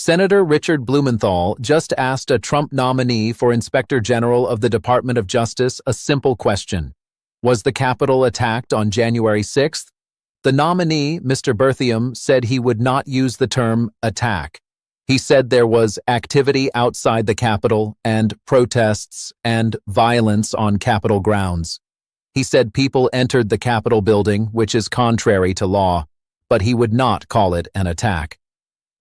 Senator Richard Blumenthal just asked a Trump nominee for Inspector General of the Department of Justice a simple question. Was the Capitol attacked on January 6th? The nominee, Mr. Berthium, said he would not use the term attack. He said there was activity outside the Capitol and protests and violence on Capitol grounds. He said people entered the Capitol building, which is contrary to law, but he would not call it an attack.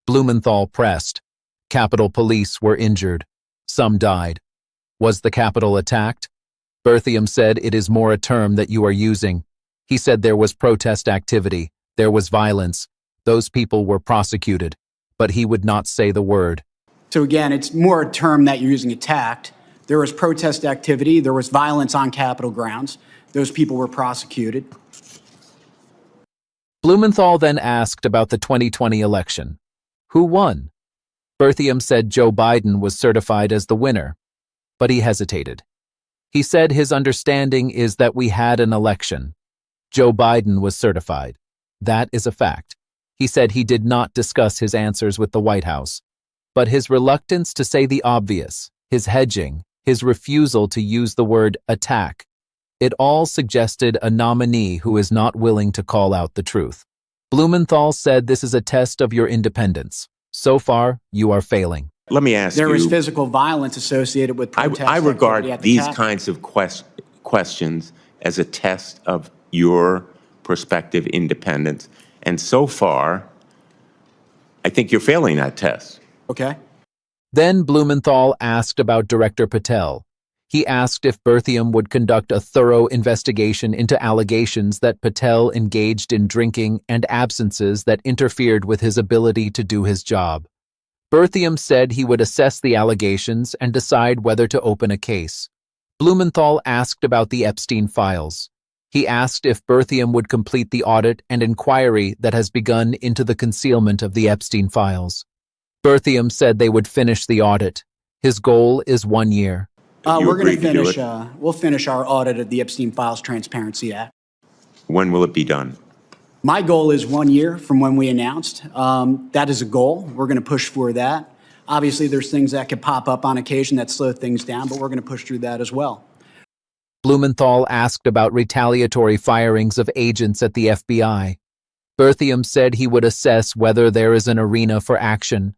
Blumenthal pressed. Capitol Police were injured. Some died. Was the Capitol attacked? Berthium said it is more a term that you are using. He said there was protest activity. There was violence. Those people were prosecuted. But he would not say the word. So again, it's more a term that you're using, attacked. There was protest activity. There was violence on Capitol grounds. Those people were prosecuted. Blumenthal then asked about the 2020 election. Who won? Berthium said Joe Biden was certified as the winner, but he hesitated. He said his understanding is that we had an election. Joe Biden was certified. That is a fact. He said he did not discuss his answers with the White House, but his reluctance to say the obvious, his hedging, his refusal to use the word attack, it all suggested a nominee who is not willing to call out the truth. Blumenthal said this is a test of your independence. So far, you are failing. Let me ask you. There was physical violence associated with protests. I regard these kinds of questions as a test of your prospective independence. And so far, I think you're failing that test. Okay. Then Blumenthal asked about Director Patel. He asked if Berthium would conduct a thorough investigation into allegations that Patel engaged in drinking and absences that interfered with his ability to do his job. Berthium said he would assess the allegations and decide whether to open a case. Blumenthal asked about the Epstein files. He asked if Berthium would complete the audit and inquiry that has begun into the concealment of the Epstein files. Berthium said they would finish the audit. His goal is 1 year. We're going to finish. We'll finish our audit of the Epstein Files Transparency Act. When will it be done? My goal is 1 year from when we announced. That is a goal. We're going to push for that. Obviously, there's things that could pop up on occasion that slow things down, but we're going to push through that as well. Blumenthal asked about retaliatory firings of agents at the FBI. Berthium said he would assess whether there is an arena for action.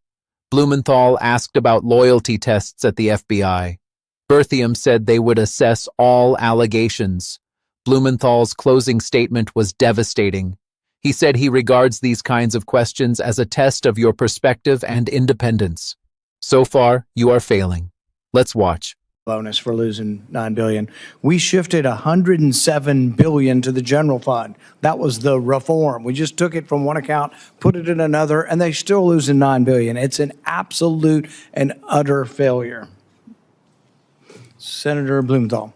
Blumenthal asked about loyalty tests at the FBI. Berthium said they would assess all allegations. Blumenthal's closing statement was devastating. He said he regards these kinds of questions as a test of your perspective and independence. So far, you are failing. Let's watch. Bonus for losing $9 billion. We shifted $107 billion to the general fund. That was the reform. We just took it from one account, put it in another, and they still losing $9 billion. It's an absolute and utter failure. Senator Blumenthal.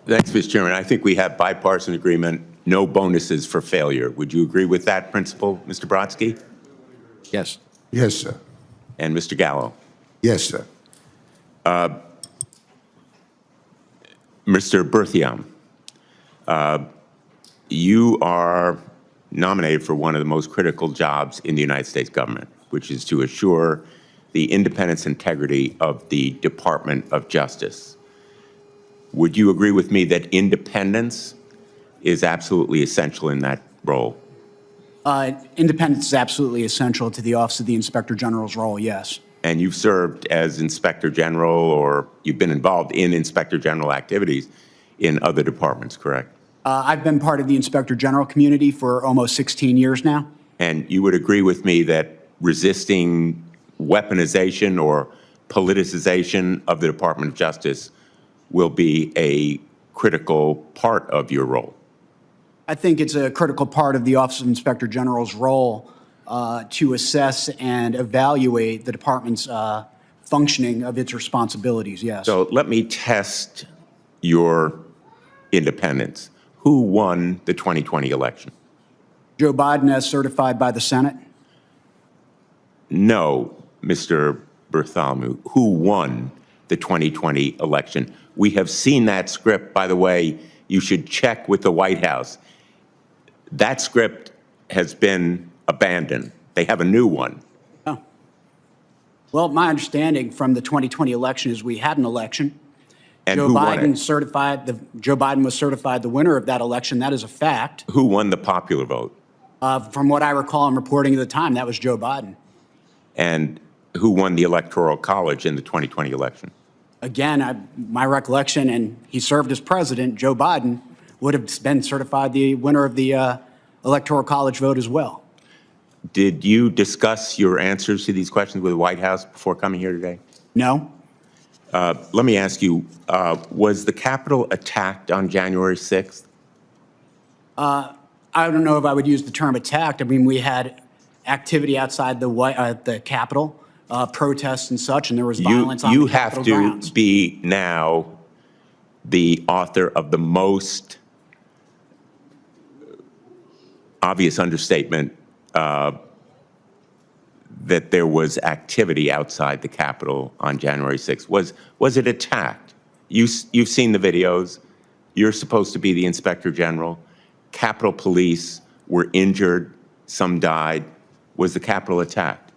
Thanks, Mr. Chairman. I think we have bipartisan agreement, no bonuses for failure. Would you agree with that principle, Mr. Brodsky? Yes. Yes, sir. And Mr. Gallo? Yes, sir. Mr. Berthium, you are nominated for one of the most critical jobs in the United States government, which is to assure the independence and integrity of the Department of Justice. Would you agree with me that independence is absolutely essential in that role? Independence is absolutely essential to the Office of the Inspector General's role, yes. And you've served as Inspector General, or you've been involved in Inspector General activities in other departments, correct? I've been part of the Inspector General community for almost 16 years now. And you would agree with me that resisting weaponization or politicization of the Department of Justice will be a critical part of your role? I think it's a critical part of the Office of Inspector General's role to assess and evaluate the department's functioning of its responsibilities, yes. So let me test your independence. Who won the 2020 election? Joe Biden, as certified by the Senate. No, Mr. Bartholomew. Who won the 2020 election? We have seen that script. By the way, you should check with the White House. That script has been abandoned They have a new one. Oh. Well, my understanding from the 2020 election is we had an election. And Joe who won Biden it? Joe Biden was certified the winner of that election. That is a fact. Who won the popular vote? From what I recall in reporting at the time, that was Joe Biden. And who won the Electoral College in the 2020 election? Again, my recollection, and he served as president, Joe Biden would have been certified the winner of the Electoral College vote as well. Did you discuss your answers to these questions with the White House before coming here today? No? Let me ask you, was the Capitol attacked on January 6th? I don't know if I would use the term attacked. I mean, we had activity outside the Capitol, protests and such, and there was violence on the Capitol grounds. You have to be now the author of the most obvious understatement that there was activity outside the Capitol on January 6th. Was it attacked? You've seen the videos. You're supposed to be the Inspector General. Capitol Police were injured. Some died. Was the Capitol attacked?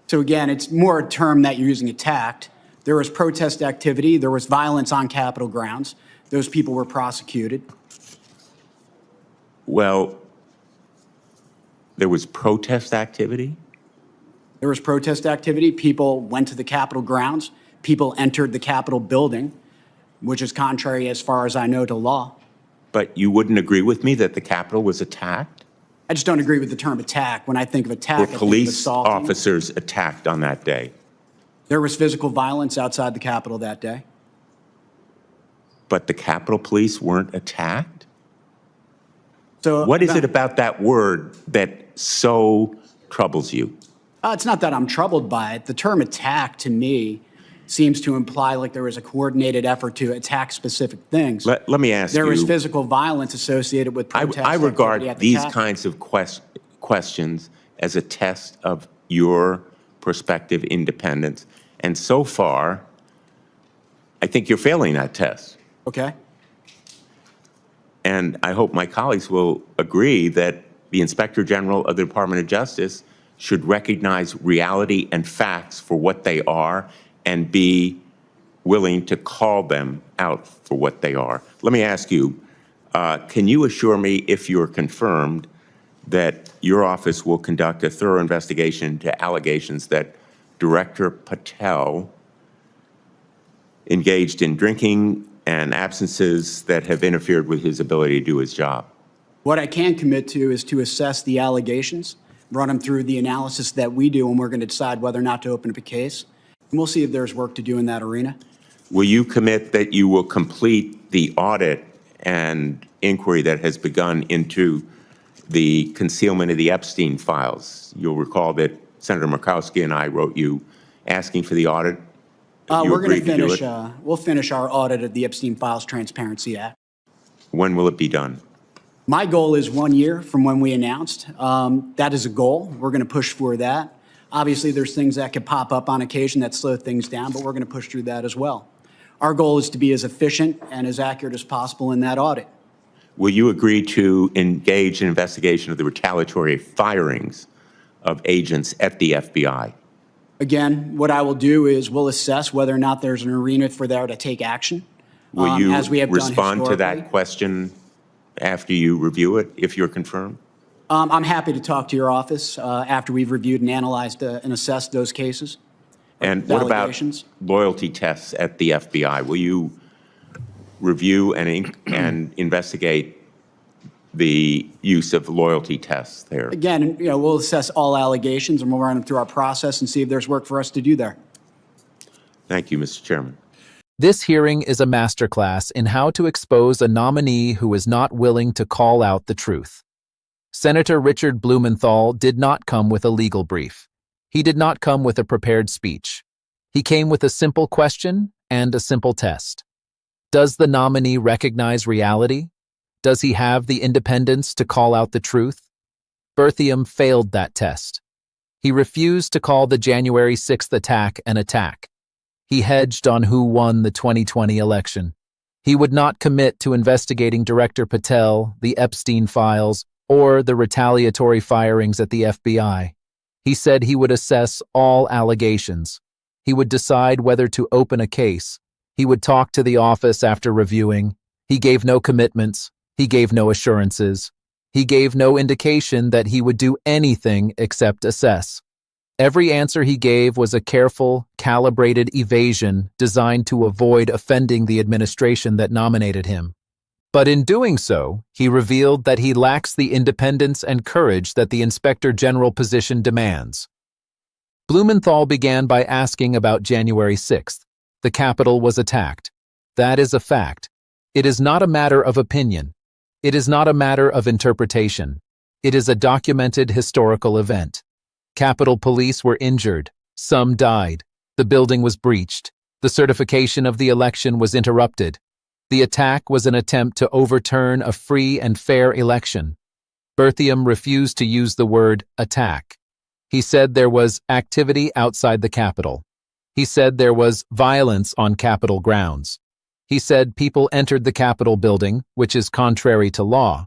So again, it's more a term that you're using, attacked. There was protest activity. There was violence on Capitol grounds. Those people were prosecuted. Well, there was protest activity? There was protest activity. People went to the Capitol grounds. People entered the Capitol building, which is contrary, as far as I know, to law. But you wouldn't agree with me that the Capitol was attacked? I just don't agree with the term attack. When I think of attack, I think Were of police assaulting. officers attacked on that day? There was physical violence outside the Capitol that day. But the Capitol Police weren't attacked? So What is it about that word that so troubles you? It's not that I'm troubled by it. The term attack to me seems to imply like there was a coordinated effort to attack specific things. Let me ask you. There was physical violence associated with protests. I regard at the these Capitol. kinds of questions as a test of your prospective independence. And so far, I think you're failing that test. Okay. And I hope my colleagues will agree that the Inspector General of the Department of Justice should recognize reality and facts for what they are and be willing to call them out for what they are. Let me ask you, can you assure me, if you're confirmed, that your office will conduct a thorough investigation into allegations that Director Patel engaged in drinking and absences that have interfered with his ability to do his job? What I can commit to is to assess the allegations, run them through the analysis that we do, and we're going to decide whether or not to open up a case. And we'll see if there's work to do in that arena. Will you commit that you will complete the audit and inquiry that has begun into the concealment of the Epstein files? You'll recall that Senator Murkowski and I wrote you asking for the audit. You We're going to agreed do finish. it? We'll finish our audit of the Epstein Files Transparency Act. When will it be done? My goal is 1 year from when we announced. That is a goal. We're going to push for that. Obviously, there's things that could pop up on occasion that slow things down, but we're going to push through that as well. Our goal is to be as efficient and as accurate as possible in that audit. Will you agree to engage in investigation of the retaliatory firings of agents at the FBI? Again, what I will do is we'll assess whether or not there's an arena for there to take action. Will you as we have done respond to historically. that question after you review it, if you're confirmed? I'm happy to talk to your office after we've reviewed and analyzed and assessed those cases. And what about allegations. loyalty tests at the FBI? Will you review and investigate the use of loyalty tests there? Again, we'll assess all allegations and we'll run them through our process and see if there's work for us to do there. Thank you, Mr. Chairman. This hearing is a masterclass in how to expose a nominee who is not willing to call out the truth. Senator Richard Blumenthal did not come with a legal brief. He did not come with a prepared speech. He came with a simple question and a simple test. Does the nominee recognize reality? Does he have the independence to call out the truth? Berthium failed that test. He refused to call the January 6th attack an attack. He hedged on who won the 2020 election. He would not commit to investigating Director Patel, the Epstein files, or the retaliatory firings at the FBI. He said he would assess all allegations. He would decide whether to open a case. He would talk to the office after reviewing. He gave no commitments. He gave no assurances. He gave no indication that he would do anything except assess. Every answer he gave was a careful, calibrated evasion designed to avoid offending the administration that nominated him. But in doing so, he revealed that he lacks the independence and courage that the Inspector General position demands. Blumenthal began by asking about January 6th. The Capitol was attacked. That is a fact. It is not a matter of opinion. It is not a matter of interpretation. It is a documented historical event. Capitol Police were injured. Some died. The building was breached. The certification of the election was interrupted. The attack was an attempt to overturn a free and fair election. Berthium refused to use the word attack. He said there was activity outside the Capitol. He said there was violence on Capitol grounds. He said people entered the Capitol building, which is contrary to law,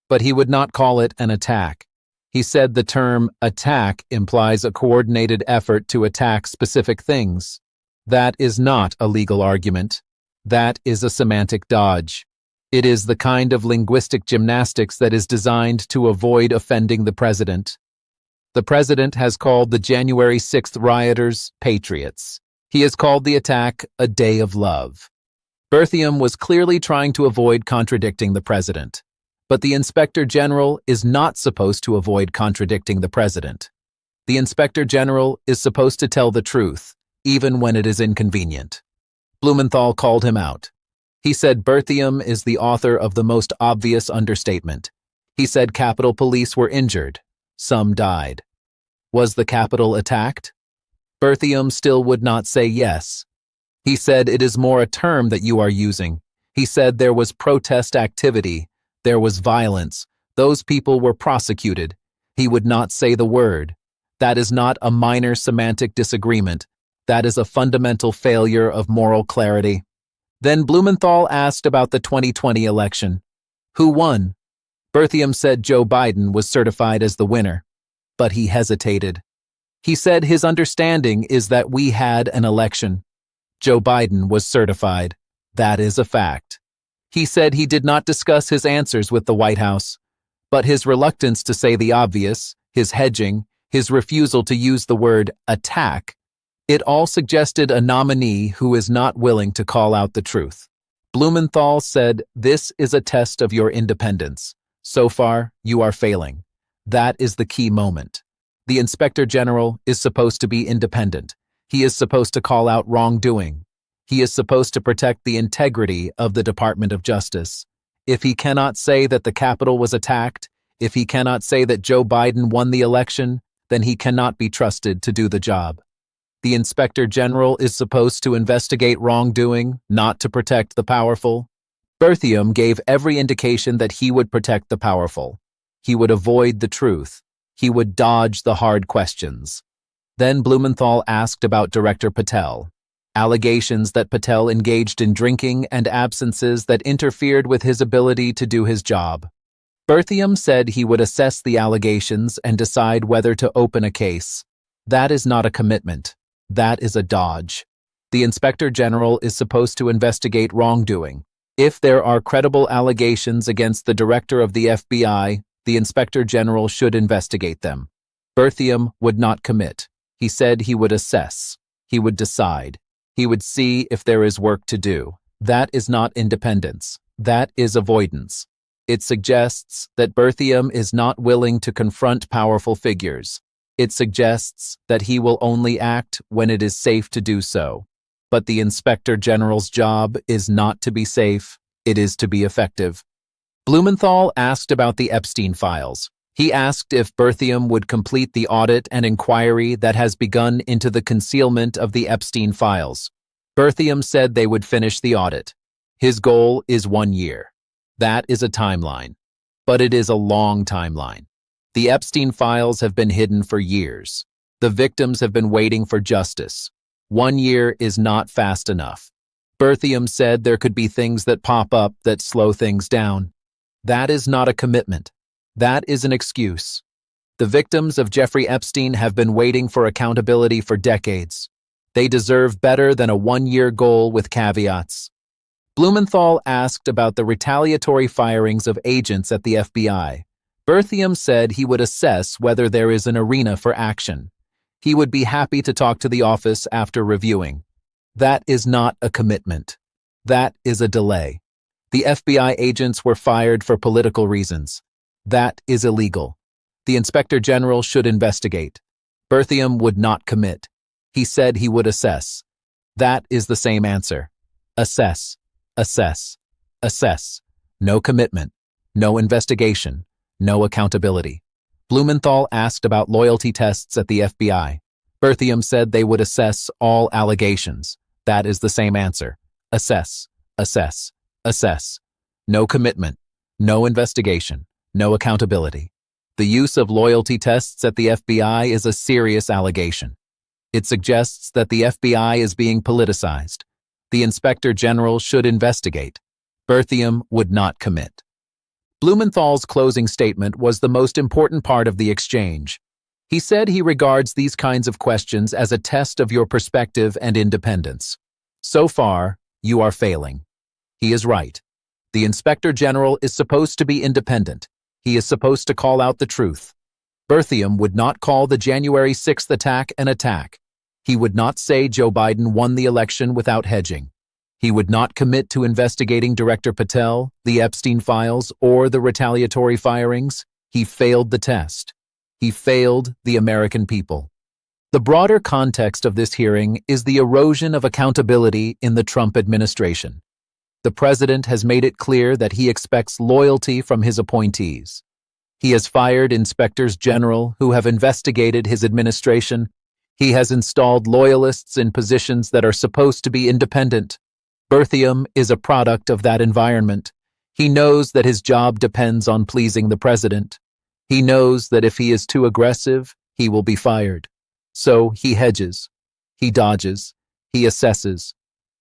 but he would not call it an attack. He said the term attack implies a coordinated effort to attack specific things. That is not a legal argument. That is a semantic dodge. It is the kind of linguistic gymnastics that is designed to avoid offending the president. The president has called the January 6th rioters patriots. He has called the attack a day of love. Berthium was clearly trying to avoid contradicting the president. But the Inspector General is not supposed to avoid contradicting the president. The Inspector General is supposed to tell the truth, even when it is inconvenient. Blumenthal called him out. He said Berthium is the author of the most obvious understatement. He said Capitol Police were injured. Some died. Was the Capitol attacked? Berthium still would not say yes. He said it is more a term that you are using. He said there was protest activity. There was violence. Those people were prosecuted. He would not say the word. That is not a minor semantic disagreement. That is a fundamental failure of moral clarity. Then Blumenthal asked about the 2020 election. Who won? Berthium said Joe Biden was certified as the winner. But he hesitated. He said his understanding is that we had an election. Joe Biden was certified. That is a fact. He said he did not discuss his answers with the White House, but his reluctance to say the obvious, his hedging, his refusal to use the word attack, it all suggested a nominee who is not willing to call out the truth. Blumenthal said, "This is a test of your independence. So far, you are failing." That is the key moment. The Inspector General is supposed to be independent. He is supposed to call out wrongdoing. He is supposed to protect the integrity of the Department of Justice. If he cannot say that the Capitol was attacked, if he cannot say that Joe Biden won the election, then he cannot be trusted to do the job. The Inspector General is supposed to investigate wrongdoing, not to protect the powerful. Berthium gave every indication that he would protect the powerful. He would avoid the truth. He would dodge the hard questions. Then Blumenthal asked about Director Patel. Allegations that Patel engaged in drinking and absences that interfered with his ability to do his job. Berthium said he would assess the allegations and decide whether to open a case. That is not a commitment. That is a dodge. The Inspector General is supposed to investigate wrongdoing. If there are credible allegations against the director of the FBI, the Inspector General should investigate them. Berthium would not commit. He said he would assess. He would decide. He would see if there is work to do. That is not independence. That is avoidance. It suggests that Berthium is not willing to confront powerful figures. It suggests that he will only act when it is safe to do so. But the Inspector General's job is not to be safe, it is to be effective. Blumenthal asked about the Epstein files. He asked if Berthium would complete the audit and inquiry that has begun into the concealment of the Epstein files. Berthium said they would finish the audit. His goal is 1 year. That is a timeline. But it is a long timeline. The Epstein files have been hidden for years. The victims have been waiting for justice. 1 year is not fast enough. Berthium said there could be things that pop up that slow things down. That is not a commitment. That is an excuse. The victims of Jeffrey Epstein have been waiting for accountability for decades. They deserve better than a one-year goal with caveats. Blumenthal asked about the retaliatory firings of agents at the FBI. Berthium said he would assess whether there is an arena for action. He would be happy to talk to the office after reviewing. That is not a commitment. That is a delay. The FBI agents were fired for political reasons. That is illegal. The Inspector General should investigate. Berthium would not commit. He said he would assess. That is the same answer. Assess, assess, assess. No commitment, no investigation, no accountability. Blumenthal asked about loyalty tests at the FBI. Berthium said they would assess all allegations. That is the same answer. Assess, assess, assess. No commitment, no investigation, no accountability. The use of loyalty tests at the FBI is a serious allegation. It suggests that the FBI is being politicized. The Inspector General should investigate. Berthium would not commit. Blumenthal's closing statement was the most important part of the exchange. He said he regards these kinds of questions as a test of your perspective and independence. So far, you are failing. He is right. The Inspector General is supposed to be independent. He is supposed to call out the truth. Berthium would not call the January 6th attack an attack. He would not say Joe Biden won the election without hedging. He would not commit to investigating Director Patel, the Epstein files, or the retaliatory firings. He failed the test. He failed the American people. The broader context of this hearing is the erosion of accountability in the Trump administration. The president has made it clear that he expects loyalty from his appointees. He has fired inspectors general who have investigated his administration. He has installed loyalists in positions that are supposed to be independent. Berthium is a product of that environment. He knows that his job depends on pleasing the president. He knows that if he is too aggressive, he will be fired. So he hedges. He dodges. He assesses.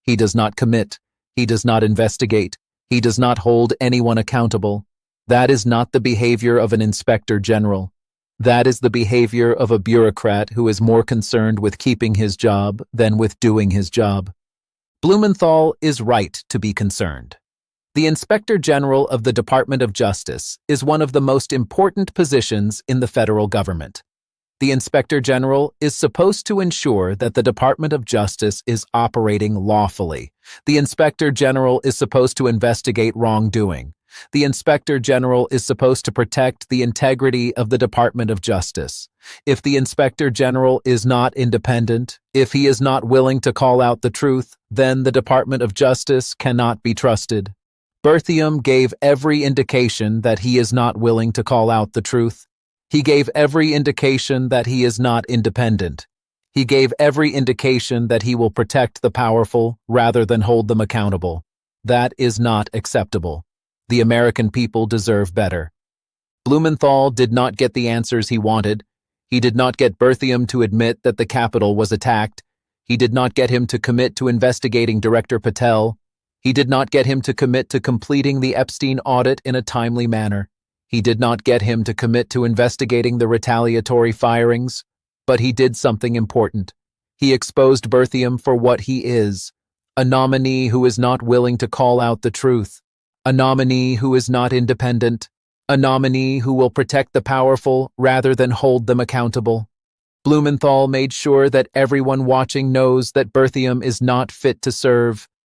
He does not commit. He does not investigate. He does not hold anyone accountable. That is not the behavior of an inspector general. That is the behavior of a bureaucrat who is more concerned with keeping his job than with doing his job. Blumenthal is right to be concerned. The Inspector General of the Department of Justice is one of the most important positions in the federal government. The Inspector General is supposed to ensure that the Department of Justice is operating lawfully. The Inspector General is supposed to investigate wrongdoing. The Inspector General is supposed to protect the integrity of the Department of Justice. If the Inspector General is not independent, if he is not willing to call out the truth, then the Department of Justice cannot be trusted. Berthium gave every indication that he is not willing to call out the truth. He gave every indication that he is not independent. He gave every indication that he will protect the powerful rather than hold them accountable. That is not acceptable. The American people deserve better. Blumenthal did not get the answers he wanted. He did not get Berthium to admit that the Capitol was attacked. He did not get him to commit to investigating Director Patel. He did not get him to commit to completing the Epstein audit in a timely manner. He did not get him to commit to investigating the retaliatory firings. But he did something important. He exposed Berthium for what he is, a nominee who is not willing to call out the truth. A nominee who is not independent, a nominee who will protect the powerful rather than hold them accountable. Blumenthal made sure that everyone watching knows that Berthium is not fit to serve.